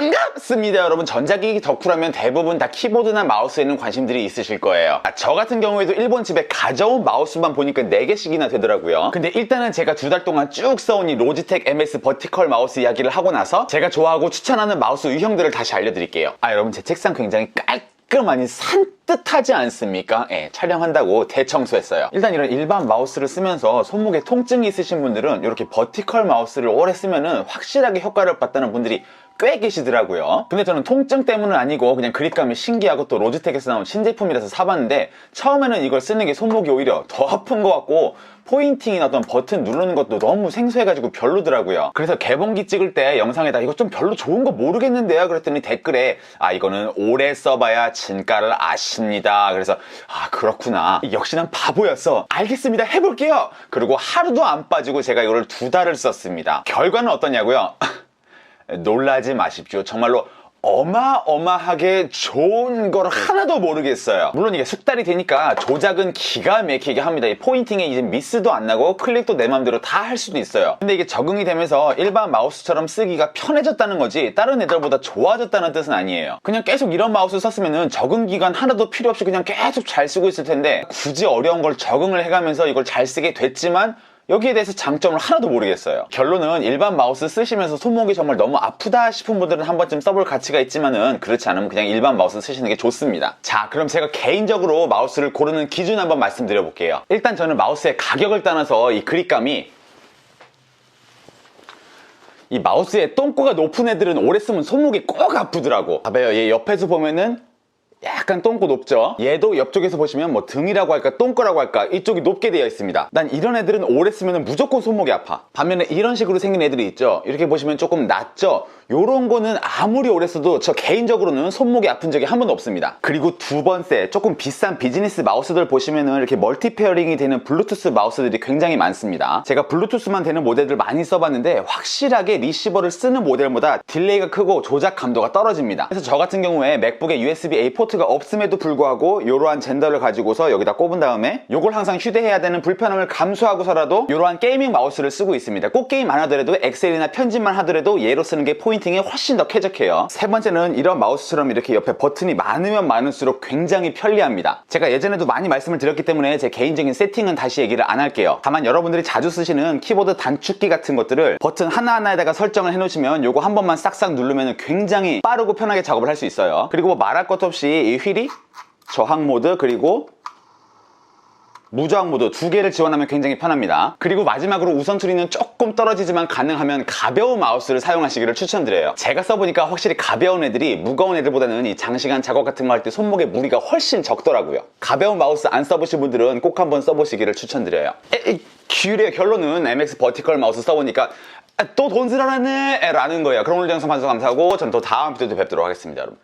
반갑습니다 여러분. 전자기기 덕후라면 대부분 다 키보드나 마우스에는 관심들이 있으실 거예요. 저 같은 경우에도 일본 집에 가져온 마우스만 보니까 4개씩이나 되더라고요. 근데 일단은 제가 2달 동안 쭉 써온 이 로지텍 MS 버티컬 마우스 이야기를 하고 나서 제가 좋아하고 추천하는 마우스 유형들을 다시 알려드릴게요. 여러분, 제 책상 굉장히 깔끔하니 산뜻하지 않습니까? 촬영한다고 대청소했어요. 일단 이런 일반 마우스를 쓰면서 손목에 통증이 있으신 분들은 이렇게 버티컬 마우스를 오래 쓰면은 확실하게 효과를 봤다는 분들이 꽤 계시더라고요. 근데 저는 통증 때문은 아니고 그냥 그립감이 신기하고 또 로지텍에서 나온 신제품이라서 사봤는데, 처음에는 이걸 쓰는 게 손목이 오히려 더 아픈 것 같고 포인팅이나 어떤 버튼 누르는 것도 너무 생소해가지고 별로더라고요. 그래서 개봉기 찍을 때 영상에다 이거 좀 별로 좋은 거 모르겠는데요 그랬더니 댓글에 이거는 오래 써봐야 진가를 아십니다. 그래서 그렇구나, 역시 난 바보였어, 알겠습니다, 해볼게요. 그리고 하루도 안 빠지고 제가 이거를 2달을 썼습니다. 결과는 어떠냐고요? 놀라지 마십시오. 정말로 어마어마하게 좋은 걸 하나도 모르겠어요. 물론 이게 숙달이 되니까 조작은 기가 막히게 합니다. 이 포인팅에 이제 미스도 안 나고 클릭도 내 맘대로 다 할 수도 있어요. 근데 이게 적응이 되면서 일반 마우스처럼 쓰기가 편해졌다는 거지 다른 애들보다 좋아졌다는 뜻은 아니에요. 그냥 계속 이런 마우스 썼으면 적응 기간 하나도 필요 없이 그냥 계속 잘 쓰고 있을 텐데, 굳이 어려운 걸 적응을 해가면서 이걸 잘 쓰게 됐지만 여기에 대해서 장점을 하나도 모르겠어요. 결론은 일반 마우스 쓰시면서 손목이 정말 너무 아프다 싶은 분들은 한 번쯤 써볼 가치가 있지만은, 그렇지 않으면 그냥 일반 마우스 쓰시는 게 좋습니다. 자, 그럼 제가 개인적으로 마우스를 고르는 기준 한번 말씀드려 볼게요. 일단 저는 마우스의 가격을 떠나서 이 그립감이, 이 마우스의 똥꼬가 높은 애들은 오래 쓰면 손목이 꼭 아프더라고. 봐봐요, 얘 옆에서 보면은 약간 똥꼬 높죠? 얘도 옆쪽에서 보시면 뭐 등이라고 할까 똥꼬라고 할까 이쪽이 높게 되어 있습니다. 난 이런 애들은 오래 쓰면 무조건 손목이 아파. 반면에 이런 식으로 생긴 애들이 있죠? 이렇게 보시면 조금 낮죠? 요런 거는 아무리 오래 써도 저 개인적으로는 손목이 아픈 적이 한 번도 없습니다. 그리고 두 번째, 조금 비싼 비즈니스 마우스들 보시면은 이렇게 멀티 페어링이 되는 블루투스 마우스들이 굉장히 많습니다. 제가 블루투스만 되는 모델들 많이 써봤는데 확실하게 리시버를 쓰는 모델보다 딜레이가 크고 조작 감도가 떨어집니다. 그래서 저 같은 경우에 맥북에 USB-A 포트가 없음에도 불구하고 이러한 젠더를 가지고서 여기다 꼽은 다음에 요걸 항상 휴대해야 되는 불편함을 감수하고서라도 이러한 게이밍 마우스를 쓰고 있습니다. 꼭 게임 안 하더라도 엑셀이나 편집만 하더라도 얘로 쓰는 게 포인팅에 훨씬 더 쾌적해요. 세 번째는 이런 마우스처럼 이렇게 옆에 버튼이 많으면 많을수록 굉장히 편리합니다. 제가 예전에도 많이 말씀을 드렸기 때문에 제 개인적인 세팅은 다시 얘기를 안 할게요. 다만 여러분들이 자주 쓰시는 키보드 단축키 같은 것들을 버튼 하나하나에다가 설정을 해놓으시면 요거 한 번만 싹싹 누르면 굉장히 빠르고 편하게 작업을 할 수 있어요. 그리고 뭐 말할 것도 없이 이 휠이 저항 모드 그리고 무저항 모드 2개를 지원하면 굉장히 편합니다. 그리고 마지막으로 우선순위는 조금 떨어지지만 가능하면 가벼운 마우스를 사용하시기를 추천드려요. 제가 써보니까 확실히 가벼운 애들이 무거운 애들보다는 이 장시간 작업 같은 거 할 때 손목에 무리가 훨씬 적더라고요. 가벼운 마우스 안 써보신 분들은 꼭 한번 써보시기를 추천드려요. 큐리의 결론은 MX 버티컬 마우스 써보니까 또 돈 쓰라네 라는 거예요. 그럼 오늘 영상 봐주셔서 감사하고 저는 또 다음 비디오도 뵙도록 하겠습니다 여러분.